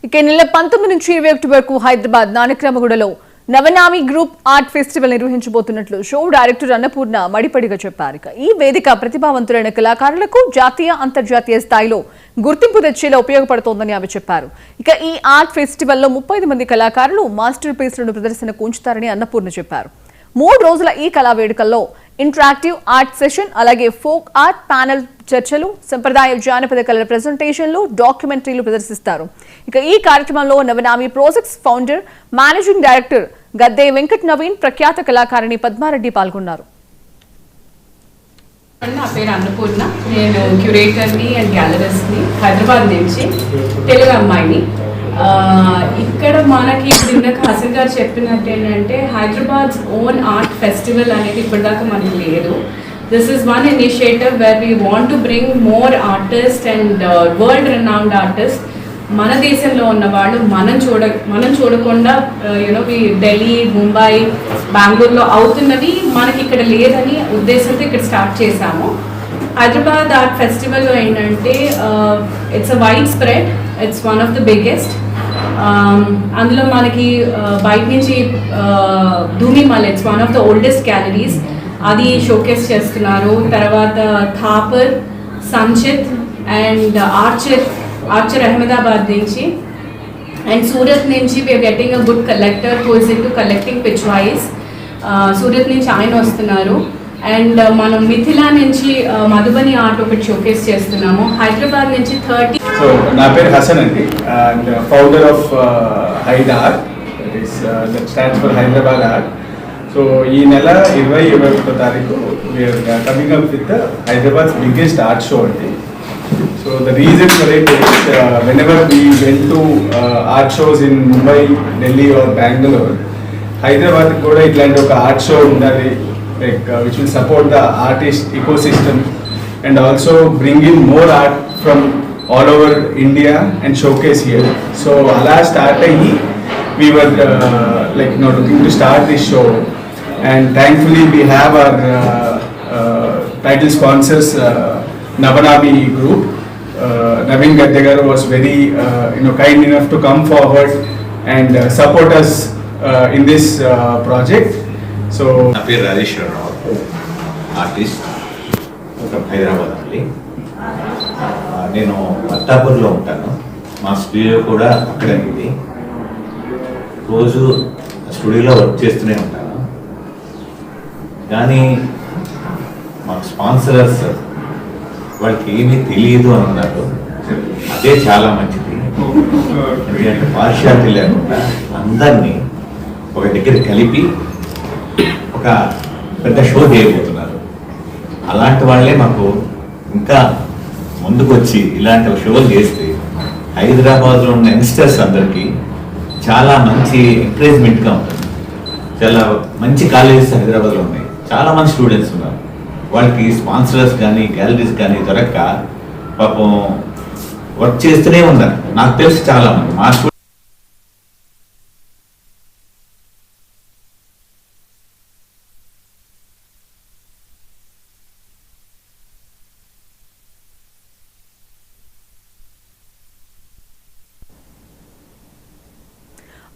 ఇక నెల 19 నుంచి 21 వరకు హైదరాబాద్ నానక్రామగూడలో నవనామి గ్రూప్ ఆర్ట్ ఫెస్టివల్ నిర్వహించబోతున్నట్లు షో డైరెక్టర్ అన్నపూర్ణ మడిపడిగా చెప్పారు. ఈ వేదిక ప్రతిభావంతులైన కళాకారులకు జాతీయ అంతర్జాతీయ స్థాయిలో గుర్తింపు తెచ్చేలా ఉపయోగపడుతోందని ఆమె చెప్పారు. ఇక ఈ ఆర్ట్ ఫెస్టివల్లో 35 మంది కళాకారులు మాస్టర్ పీస్లను ప్రదర్శనకు ఉంచుతారని అన్నపూర్ణ చెప్పారు. 3 రోజుల ఈ కళా వేడుకల్లో ఇంటరాక్టివ్ ఆర్ట్ సెషన్, అలాగే ఫోక్ ఆర్ట్ ప్యానెల్ చర్చలు, సంప్రదాయ జానపద కళల ప్రెజెంటేషన్లు, డాక్యుమెంటరీలు ప్రదర్శిస్తారు. ఇక ఈ కార్యక్రమంలో Navanami projects founder, managing director Gadde Venkat Naveen, ప్రఖ్యాత కళాకారిణి పద్మారెడ్డి పాల్గొన్నారు. నా పేరు అన్నపూర్ణ. నేను క్యూరేటర్ని అండ్ గ్యాలరిస్ట్ని, హైదరాబాద్ నుంచి, తెలుగు అమ్మాయిని. ఇక్కడ మనకి ఇందాక హసన్ గారు చెప్పినట్టు ఏంటంటే హైదరాబాద్స్ ఓన్ ఆర్ట్ ఫెస్టివల్ అనేది ఇప్పటిదాకా మనకి లేదు. This is one initiative where we want to bring more artist and world renowned artist. మన దేశంలో ఉన్న వాళ్ళు మనం చూడకుండా ఢిల్లీ, ముంబై, బెంగళూరులో అవుతున్నవి మనకి ఇక్కడ లేదని ఉద్దేశంతో ఇక్కడ స్టార్ట్ చేశాము. హైదరాబాద్ ఆర్ట్ ఫెస్టివల్లో ఏంటంటే it's a wide spread, it's one of the biggest. అందులో మనకి బయట నుంచి Dhoomimal, it's one of the oldest galleries, అది షోకేస్ చేస్తున్నారు. తర్వాత థాపర్, సంచిత్ అండ్ ఆర్చర్ అహ్మదాబాద్ నుంచి, అండ్ సూరత్ నుంచి we are getting a good collector who is in to collecting pichwais. Surat నుంచి ఆయన వస్తున్నారు. అండ్ మనం మిథిలా నుంచి మధుబని ఆర్ట్ ఒకటి షోకేస్ చేస్తున్నాము. హైదరాబాద్ నుంచి 30. సో నా పేరు హసన్ అండి, and founder of Hyd art, that stands for Hyderabad art. So ఈ నెల 20-21 తారీఖు we are coming up with Hyderabad's biggest art show అండి. So the reason for it is whenever we went to art shows in Mumbai, Delhi or Bengaluru, Hyderabad కూడా ఇట్లాంటి ఒక art show ఉండాలి, like which will support the artist ecosystem and also bring in more art from all over India and showcase here. So ala start ayi we were looking to start this show, and thankfully we have our title sponsors, Navanami Group. Naveen Gaddegaru was very kind enough to come forward and support us in this project. So నా పేరు Rajeswara Rao, artist Hyderabad అండి. నేను అత్తాపూర్లో ఉంటాను. మా studio కూడా అక్కడే ఉంది. రోజు స్టూడియోలో వర్క్ చేస్తూనే ఉంటాను. కానీ మాకు స్పాన్సరర్స్ వాళ్ళకి ఏమీ తెలియదు అని ఉన్నారు. అదే చాలా మంచిది. ఎందుకంటే పార్షియాలిటీ లేకుండా అందరినీ ఒక దగ్గర కలిపి ఒక పెద్ద షో చేయబోతున్నారు. అలాంటి వాళ్ళే మాకు ఇంకా ముందుకు వచ్చి ఇలాంటి షోలు చేస్తే హైదరాబాద్లో ఉన్న యంగ్స్టర్స్ అందరికీ చాలా మంచి ఎంకరేజ్మెంట్గా ఉంటుంది. చాలా మంచి కాలేజెస్ హైదరాబాద్లో ఉన్నాయి, చాలా మంది స్టూడెంట్స్ ఉన్నారు. వాళ్ళకి స్పాన్సరర్స్ కానీ గ్యాలరీస్ కానీ దొరక్క పాపం వర్క్ చేస్తూనే ఉన్నారు. నాకు తెలిసి చాలా మంది మా